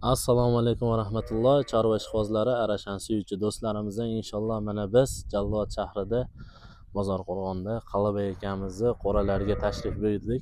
Assalomu alaykum va rahmatulloh. Chorva ishqibozlari, Arashan suyuvchi do'stlarimizdan inshaalloh mana biz Jalolot shahrida Bozorqo'rg'onda Qalabay akamizni qo'ralariga tashrif buyurdik.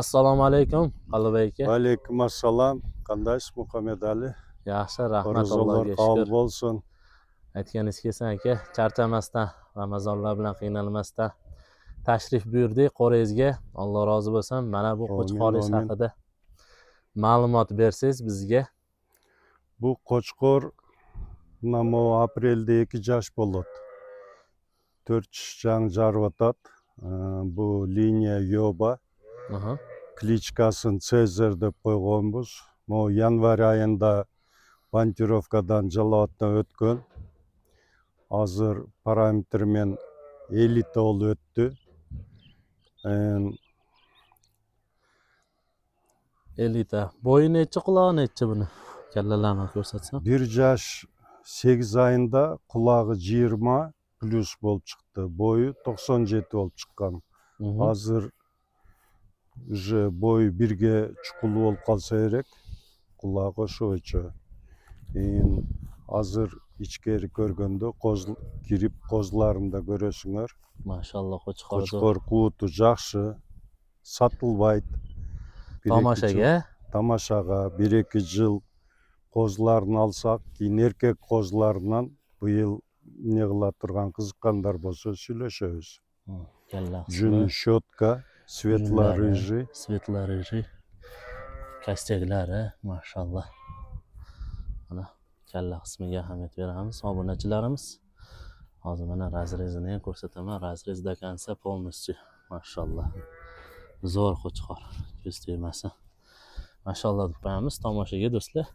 Assalomu alaykum Qalabay aka. Va alaykum assalom. Qandaysiz Muhammad Ali? Yaxshi, rahmat Ro'zg'orlar Allohga qabul shukr. bo'lsin. Aytganingiz kelsin aka, charchamasdan, Ramazonlar bilan qiynalmasdan tashrif buyurdik qo'rangizga. Alloh rozi bo'lsin. Mana bu Qo'chqoringiz Amin. haqida ma'lumot bersangiz bizga. Bu Qo'chqor namo aprelda 2 jash bo'ladi. 4 jang jarvatat. Bu liniya yoba. Klichkasin Cezar deb qo'yganmiz. Bu yanvar oyida bantirovkadan Jalolotdan o'tgan. Hozir parametrmen 50 tol o'tdi. 50 ta. Bo'yi necha, qulog'i necha buni? Kallalarni ko'rsatsam. 1 jash 8 oyida qulog'i 20 plus bo'lib chiqdi. Bo'yi 97 bo'lib chiqqan. Hozir уже bo'yi 1ga chuqul bo'lib qolsa kerak. Qulog'i shucha. Hozir ichkari ko'rganda kirib qo'zlarini da ko'rasizlar. Mashalloh, Qo'chqor quti yaxshi. Sotilmaydi. Tomoshaga 1-2 yil qo'zlarni olsak, keyin erkak qo'zlaridan bu yil ne qila turgan qiziqqanlar bo'lsa сөйлешебиз. Juni shotka, svetlo-rыжий. Svetlo-rыжий. Kostyuklari, mashalloh. Mana kalla qismiga ahamiyat beramiz. Obunachilarimiz. Hozir mana razrezini ham ko'rsataman. Razrez dakansa полностью, mashalloh. Zo'r Qo'chqor. Ko'z tegmasa. Mashalloh deb qo'yamiz. Tomoshaga do'stlar.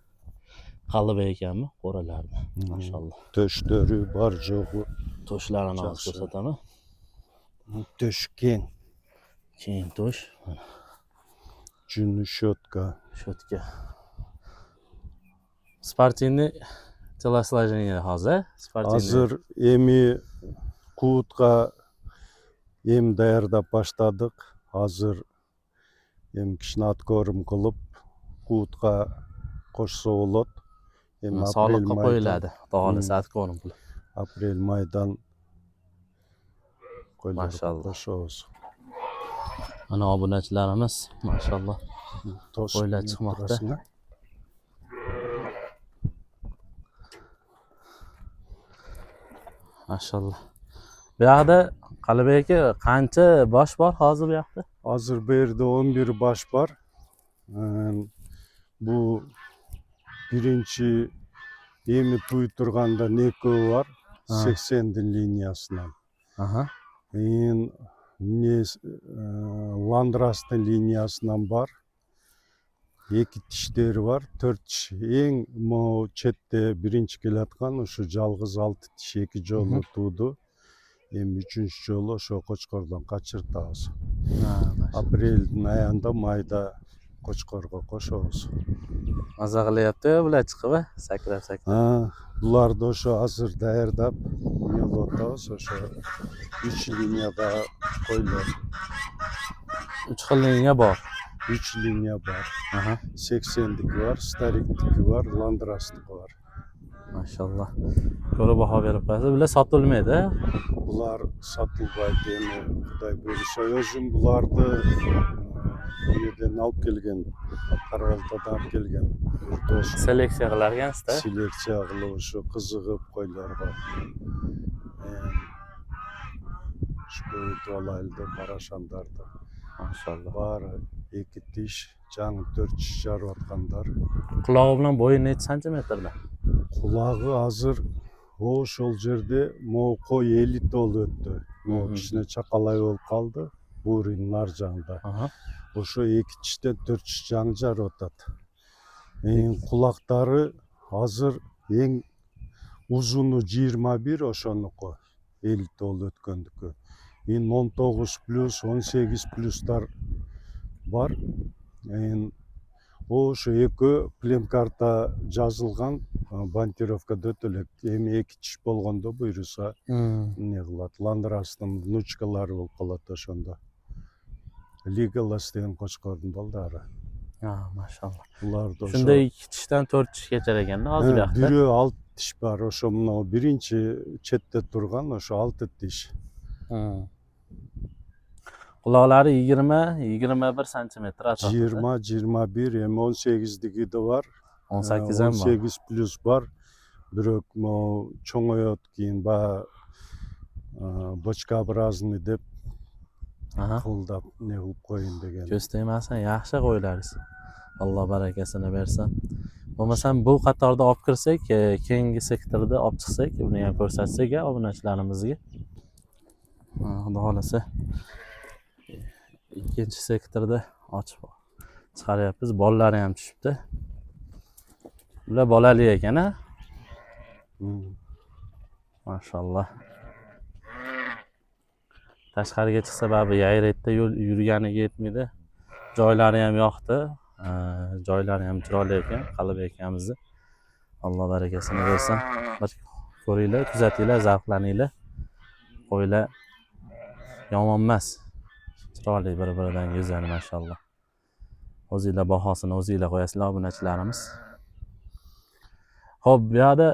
Qalabay ekanmi qo'ralarni. Mashalloh. To'shlari bor jo'g'i. To'shlarini hozir ko'rsataman. To'sh keng. Keng to'sh. Juni shotka. Shotka. Sportivniy telosложение hozir. Hozir emi qutqa em tayyorlab boshladik. Hozir em kishni atkorim qilib qutqa qo'shsa bo'ladi. Sog'liqqa qo'yiladi. Xudo xolasa atkorim qilib. Aprel maydan Mashalloh. Mana obunachilarimiz mashalloh qo'ylar chiqmoqda. Mashalloh. Bu yoqda Qalabay aka qancha bosh bor hozir bu yoqda? Hozir bu yerda 11 bosh bor. Bu birinchi emi to'y turganda neko var 80 liniyasidan. Landras'ın liniyasidan var. 2 tişleri var. 4 tiş. En chetde birinchi kelayotgan o'sha jalg'iz 6 tish 2 jolu tuğdu. Hem 3-cü jolu o'sha Qo'chqordan qochirtamiz. Aprelning oyida mayda Qo'chqorga qo'shamiz. Maza qilyapti bular chiqib, sakrab. Bularni o'sha hozir tayyorlab yo'lotamiz. O'sha 3 liniyada qo'ylar. 3 xil liniya bor. 3 liniya bor. 80'lik var, stariklik var, landraslik var. Mashalloh. Ko'rib baho berib qo'yasiz. Bular sotilmaydi. Bular sotilmaydi. Xudoy buyursa o'zim bularni yerdan olib kelgan, Qarg'altadan olib kelgan. Seleksiya qilargansizda? Seleksiya qilib o'sha qiziqib qo'ylarga. Shu to'laydi Barashandarda. Mashalloh. Var 2 tish, jang 4 tish jarayotganlar. Qulog'i bilan bo'yi necha santimetrda? Qulog'i hozir o'shol yerda qo'y 50 tol o'tdi. Kichkina chaqalay bo'lib qoldi. Burin narjanda. O'sha 2 tishdan 4 tish jang jarayotadi. Quloqlari hozir eng uzuni 21 o'shaniki 50 tol o'tgandiki. 19 plus 18 pluslar var. O'sha eki plemkarta жазылған bantirovkada o'tilib, hem 2 tish bo'lganda buyursa ne qiladi? Landrasning внучкалari bo'lib qoladi o'shanda. Legolas degan Qo'chqorning baldari. Ha, maşallah. Bular da Shunda 2 tishdan 4 tish kechar ekanda hozir bu yoqda. biri 6 tish bor. O'sha mынау birinchi chetda turgan o'sha 6 tish. Quloqlari 20-21 santimetr atrofida. 20-21 hem 18'diki de var. 18 ham bor. 18 plus var. Biroq mынау cho'ngayot keyin bochkaобразный deb Aha. qildab ne qilib qo'yin degan. Ko'z tegmasin, yaxshi qo'ylaringiz. Alloh barakasini bersin. Bo'lmasam bu qatorda olib kirsak, keyingi sektorda olib chiqsak, uni ham ko'rsatsak obunachilarimizga. Xudo xolasa ikkinchi sektorda ochib chiqaryapmiz. Bolalari ham tushibdi. Ular bolali ekan-a? Mashallah. Tashqariga chiqsa baribir yayraydi, yurganiga yetmaydi. Joylari ham yoqdi. Joylari ham chiroyli ekan, Qalib akamizni. Alloh barakasini bersin. Bir ko'ringlar, kuzatinglar, zavqlaninglar. Qo'ylar yomon emas. Chiroyli bir-biridan go'zal, mashallah. O'zingizlar bahosini o'zingizlar qo'yasizlar, obunachilarimiz. Xo'p, bu yerda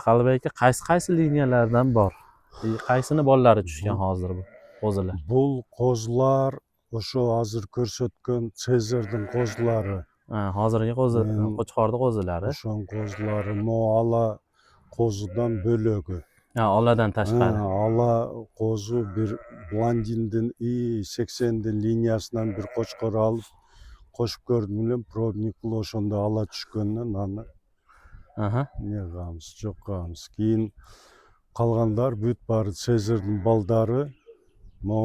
Qalib aka qaysi liniyalardan bor? Qaysini bolalari tushgan hozir bu qo'zilar? Bu qo'zlar o'sha hozir ko'rsatgan Sezarning qo'zlari. Hozirgi Qo'chqorning qo'zilari. O'sha qo'zlari Moala qo'zidan bo'lagi. Oladan tashqari. Ala qo'zi bir Blandin'den 80'den liniyasidan bir qo'chqor olib qo'shib ko'rdim bilan probnik qilib o'shanda ala tushgandan ana ne qilamiz, yo'q qilamiz. Keyin qolganlar bu bari Sezarning baldari. Mo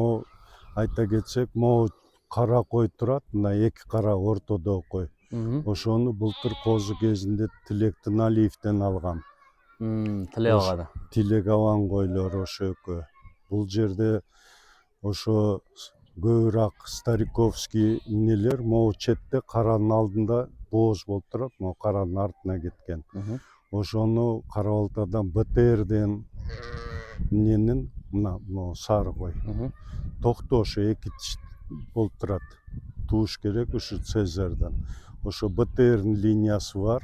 ayta ketsek, mo qara qo'y turadi, mana ikki qara o'rtada qo'y. O'shani bultur qo'zi kezinde Tilek'ten Aliyev'den algan. Tilek'ada. Tilek alan qo'ylar o'sha. Bu yerde o'sha ko'proq Starikovskiy neler mo chetda qaraning oldinda bo'z bo'lib turadi, mo qaraning ortiga ketgan. O'shani Qaraoltadan BTR'den nenin mana sari qo'y. To'xta o'sha ikki tish bo'lib turadi. Tuş gerek o'sha Sezardan. O'sha BTR'ning liniyasi var.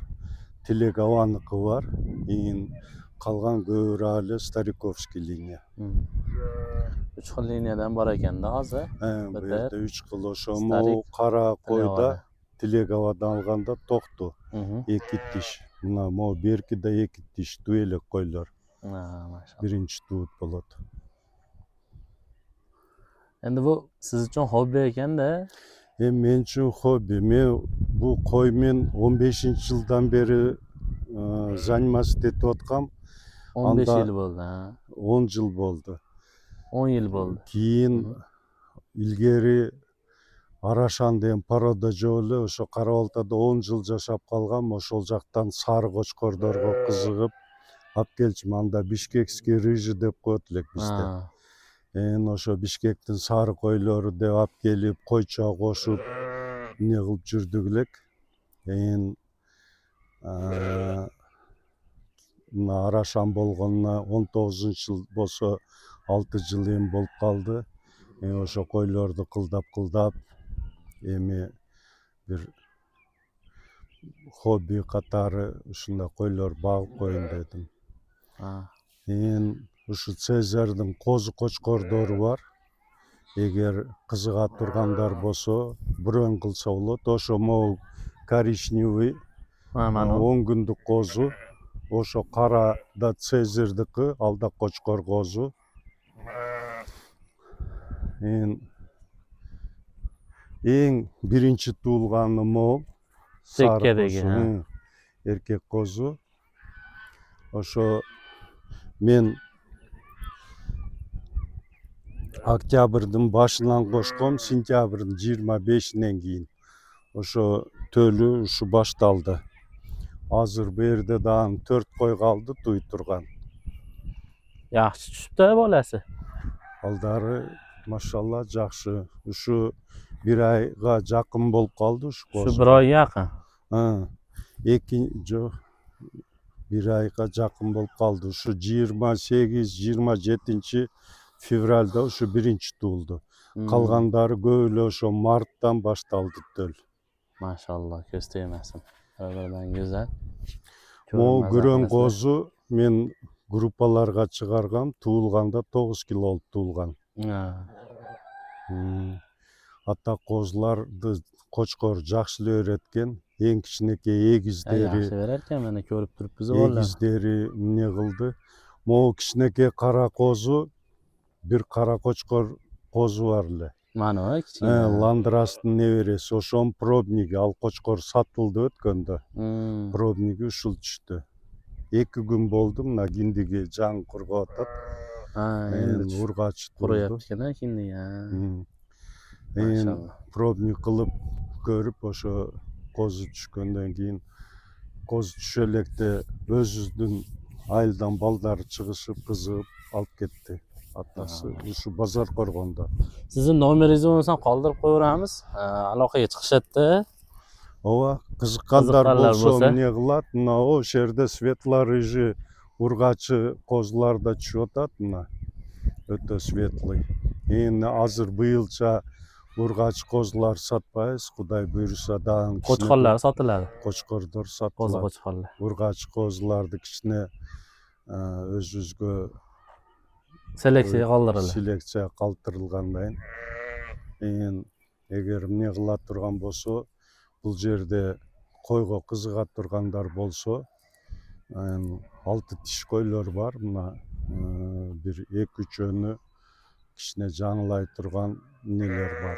Tilek alaniki var. Qolgan ko'proq Starikovskiy liniya. 3 xil liniyadan bor ekanda hozir. Bu yerda 3 xil o'sha qara qo'yda Tilek avadan olganda to'xtu. 2 tish. Mana mo berkida 2 tish duelek qo'ylar. Maşallah. Birinchi tut bo'ladi. Endi bu siz uchun hobbi ekanda? Men uchun hobbi. Men bu qo'ymen 15-yildan beri заниматься etayotgam. 15 yil bo'ldi, 10 yil bo'ldi. 10 yil bo'ldi. Keyin ilgari Arashanda ham paroda jo'li o'sha Qaraoltada 10 yil yashab qolgan, o'shol jaqdan sari qo'chqorlarga qiziqib olib kelchim. Anda Bishkekskiy rıjı deb qo'ydilar bizda. O'sha Bishkekdan sari qo'ylari deb olib kelib, qo'ycha qo'shib ne qilib jurdiklar. Arashan bo'lganına 19-yil bo'lsa 6 yil ham bo'lib qoldi. O'sha qo'ylarni qildab emi bir hobbi qatori shunday qo'ylar bog'ib qo'yin dedim. O'sha Sezarning qo'zi qo'chqorlari var. Eğer qiziqa turganlar bo'lsa, bron qilsa bo'ladi. O'sha mo korishniy 10 kunlik qo'zi. O'sha qara da Sezardiki, alda qo'chqor qo'zi. Eng birinchi tug'ilgani mo Tekkadagi erkak qo'zi. O'sha men oktyabrning boshidan qo'shqom, sentyabrning 25'inden keyin o'sha to'li shu boshtaldi. Hozir bu yerda dan 4 qo'y qoldi to'y turgan. Yaxshi tushibdi bolasi. Aldari mashallah yaxshi. Shu bir oyga yaqin bo'lib qoldi shu qo'zi. Shu bir oy yaqin. Ikkinchi bir oyga yaqin bo'lib qoldi. Shu 28-27 fevralda shu birinchi tug'ildi. Qolganlari go'yle shu martdan boshtaldi to'l. Maşallah, ko'z tegmasin. Bir-biridan go'zal. Mo Ko'rinmas Гүрөн narsa. козу мен группаларга чыгаргам. Туулганда 9 kilo болуп туулган. Ha, Ата козуларды кочкор жакшы эле öğretкен. Эң кичинекей эгиздери, yaxshi berarkan, mana ko'rib turibmiz bolalar. эгиздери эмне кылды. Могу кичинекей кара козу, бир кара кочкор козу бар эле. Mana o kichkina. Ландрастын небереси, ошонун пробниги, ал кочкор сатылды өткөндө. Пробниги ушул түштү. 2 күн болду, мына киндиги жаңы кургап атат. Ha, endi Ургач турду. quruyapti ekan endi ya. Maşallah. Пробник кылып көрүп, ошо козу түшкөндөн кийин козу түшө электе өзүбүздүн айылдан балдары чыгышып, кызыгып алып кетти. Атасы ушу базар коргондо. Sizin nomeringizni bo'lmasa qoldirib qo'yaveramiz. Aloqaga chiqishadi. Ооба, кызыккандар Кызыккандар болсо болсо. эмне кылат? Мына ошол жерде светло-рыжий ургачы козулар да түшүп атат мына. Өтө светлый. Эми азыр быйылча ургач козулар сатпайбыз, Кудай буйруса дагы. Qo'chqorlar sotiladi. Qo'chqorlar Qo'zi сатылат. qo'chqorlar. Ургач козуларды кичине өзүбүзгө Seleksiya qoldiriladi. селекция калтырылгандан кийин эгер эмне кыла турган болсо, бул жерде койго кызыга тургандар болсо, 6 тиш койлор бар. Мына бир 2-3 өнү кичине жаңылай турган нелер бар.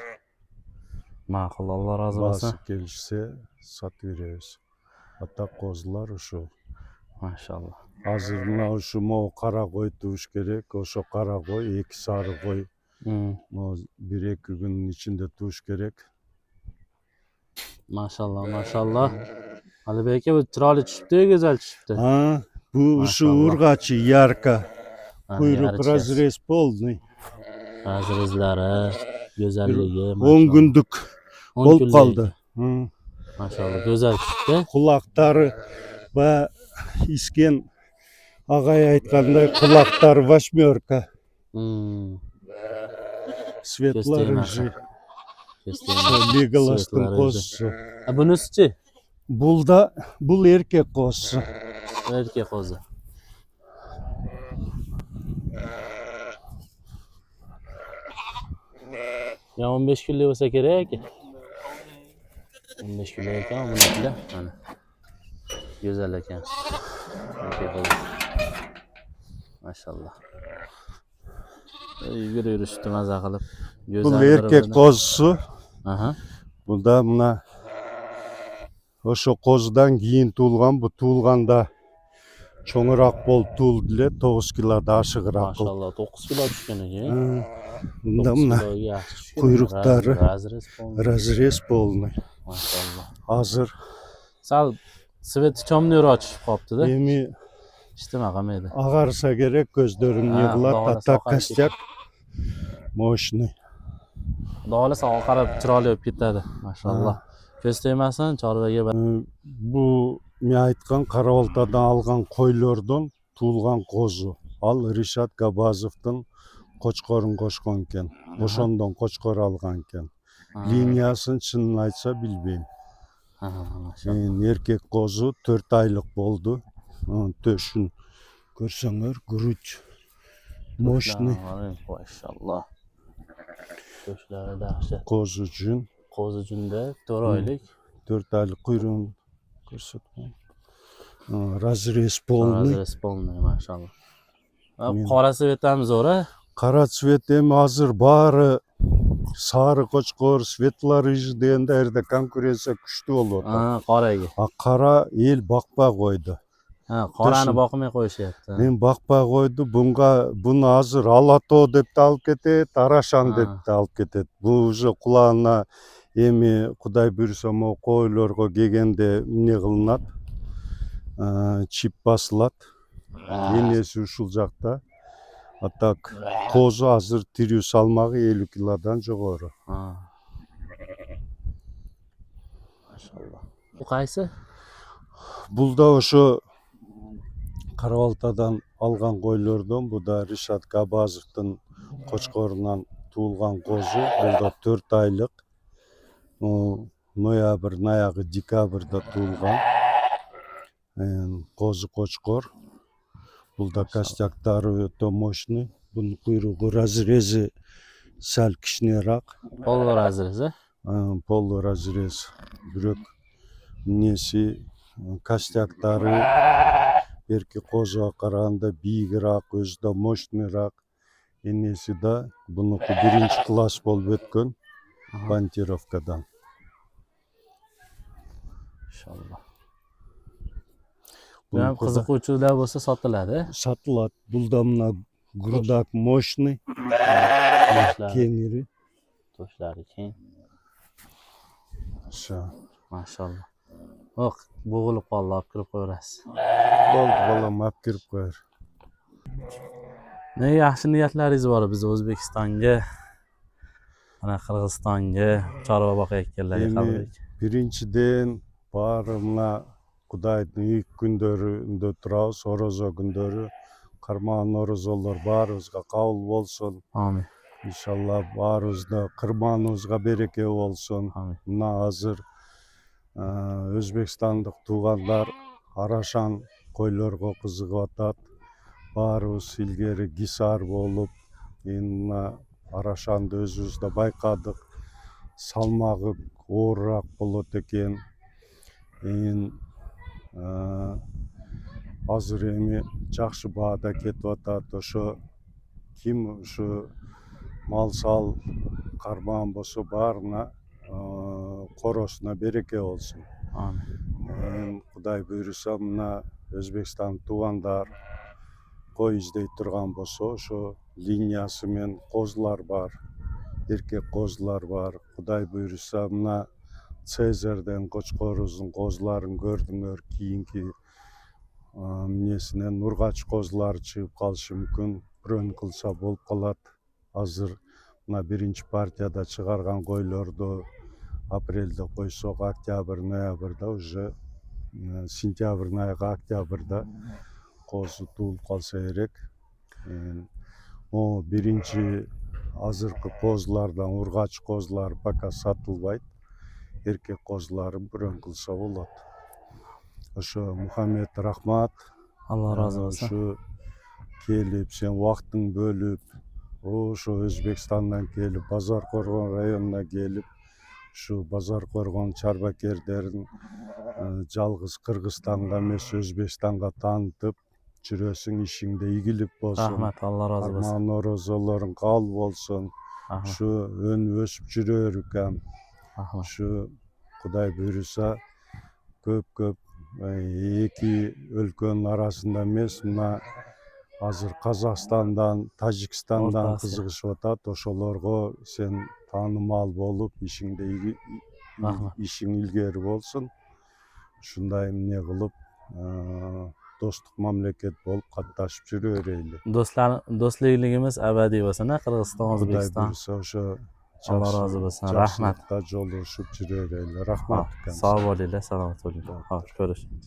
Ma'qul, Alloh rozi bo'lsin. Баасы келишсе сатып беребиз. Ата козулар ушул. Maşallah. Азыр мына ушу могу кара кой туш керек. Ошо кара кой, 2 сары кой. Могу 1-2 күндүн ичинде туш керек. Maşallah, maşallah. Alibek aka, bu chiroyli tushibdi, go'zal tushibdi. Bu ушу Maşallah. ургачы ярко. Куйрук Yarıçı. разрез полный. Razrezlari, go'zalligi, 10 күндүк 10 болуп kunlik. калды. Maşallah, go'zal tushibdi. Кулактары ба искен агай айткандай кулактары 8. Светло-рыжий. Леголастын козусу. Bunisi-chi? Бул эркек козусу. Erkek qo'zi. Ya 15 kunlik bo'lsa kerak aka. 15 kunlik ekan bunakilar. Mana. Go'zal ekan. Erkek qo'zi. Maşallah. Yürüyüştü maza qilib. Бул эркек козусу. Aha. Бул да мына ошо козудан кийин туулган. Бу туулганда чоңураак болуп туулду эле, 9 килода ашыгыраак. Maşallah 9 kilo tushgan ekan. Мында мына куйруктары разрез полный. Maşallah. Азыр Sal sveti chomniroq tushib qolibdi-da. эми Ishtima qilmaydi. агарса керек, көздөрүм Ha, йыгылат, Xudo ата xohlasa костяк мощный. Xudo xohlasa qarab chiroyli bo'lib ketadi. Maşallah. Ko'z tegmasin, chorvaga Бу мен айткан Кара Балтадан алган койлордон туулган козу. Ал Ришат Габазовдун кочкорун кошкон экен. Ошондон кочкор алган экен. Линиясын чынын айтса билбейм. Эркек козу 4 айлык болду. Төшүн көрсөңөр, грудь мощный. Maşallah. Töşleri de yaxshi. Козу жүн. Qo'zi junda 4 oylik. 4 айлык куйругун көрсөткөн. Разрез полный. Razrez polniy, maşallah. Qora svetamiz ora. Кара цвет эми азыр баары сары кочкор, светло-рыжий дегенде эрде конкуренция күчтүү болуп атат. Qoraga. Кара эл бакпай койду. Qorani boqmay qo'yishyapti. Мен бакпай койду. Буну азыр Алато деп да алып кетет, Арашан деп да алып кетет. Бул уже кулагына эми Кудай буйруса могу койлорго келгенде эмне кылынат? Чип басылат. Энеси ушул жакта. А так козу азыр тирүү салмагы 50 килодан жогору. Maşallah. Bu qaysi? Бул да ошо Кара Балтадан алган койлордон. Бу да Ришат Габазовдун кочкорунан туулган козу. Бул да 4 айлык. noyabrın ayağı dekabrda tug'ilgan. Qo'zi qo'chqor. Bulda kastyaktari o'ta mo'shniy. Bunun kuyrug'i razrezi sal kichikroq. Polo razrezi. Polo razrez. Biroq nesi kastyaktari erki qo'ziga qaraganda biyigroq, o'zida mo'shniyroq. Enesi de buniki birinchi klass bo'lib o'tgan bantirovkadan. İnşallah. Bu ham qiziquvchilar bo'lsa sotiladi. Sotiladi. Bulda mına grudak mo'shniy. Kengiri. Toshlari keng. Sha. Maşallah. Bak bo'g'ilib qoldi, olib kirib qo'yasiz. Bo'ldi, bolam olib kirib qo'yar. Ne yaxshi niyatlaringiz bor biz O'zbekistonga, mana Qirg'izistonga chorva boqayotganlarga qalbak. Birinchidan barimla Xudoning ilk kunlarida turamiz, Orozo kunlari. Qirman Orozolar barimizga qabul bo'lsin. Amin. İnşallah barimizda qirmanimizga bereke bo'lsin. Amin. Mına hozir O'zbekistonlik tuğanlar Arashan qo'ylarga qiziqyapti. Barimiz ilgari Gisar bo'lib, endi Arashanni o'zimizda bayqadik. Salmog'i og'irroq bo'ladi ekan. Hozir endi yaxshi bahada ketyapti. O'sha kim shu mal-sal qarman bo'lsa barina qorosuna bereke olsun. Amin. Xudoy buyursa mına O'zbekiston tuğanlar qo'y izley turgan bo'lsa, o'sha liniyasi men qo'zlar bor. Erkek qo'zlar bor. Xudoy buyursa mına Sezer'den Qo'chqoruzning qo'zlarini ko'rdinglar, keyingi minesinden Nurg'ach qo'zlar chiqib qolishi mumkin. Biron qilsa bo'lib qoladi. Hozir mına birinchi partiyada chiqargan qo'ylarni aprelda qo'ysak, oktyabr, noyabrda уже sentyabrning oyiga oktyabrda qo'zi tug'ilib qolsa kerak. O birinchi hozirgi qo'zlardan Urg'ach qo'zlar пока sotilmaydi. Erkek qo'zlarim biron qilsa bo'ladi. O'sha Muhammed rahmat. Allah razı olsun. Shu kelib sen vaqtni bölüp, o'sha O'zbekistondan kelib, Bozorqo'rg'on rayonuna kelib, shu Bozorqo'rg'on chorvakerlarini yalg'iz Qirg'izistonga emas, O'zbekistonga tanıtıp, жүресің işinde igilip bolsun. Rahmat, Allah razı olsun. Armağan orozolarin qabul bolsun. Rahmat. Şu ön ösüp jürör ekan. Rahmat. Şu Xudoy buyursa köp iki өлkөнүн arasında emas, mına hazır Қазақстандан, Тажикстандан кызыгышып атат. Ошолорго sen tanımal bolup, işinde işin ilgeri bolsun. Şunday эмне кылып dostluk mamleket bolup katlaşıp jüröreyli. Do'stligimiz abadiy bo'lsin, Qirg'iziston, Xudoy O'zbekiston. buyursa o'sha Allah razı olsun. Rahmat. Joluşup jüröreyli. Rahmat. Sağ bo'linglar, salomat bo'linglar. Xo'sh, ko'rishamiz.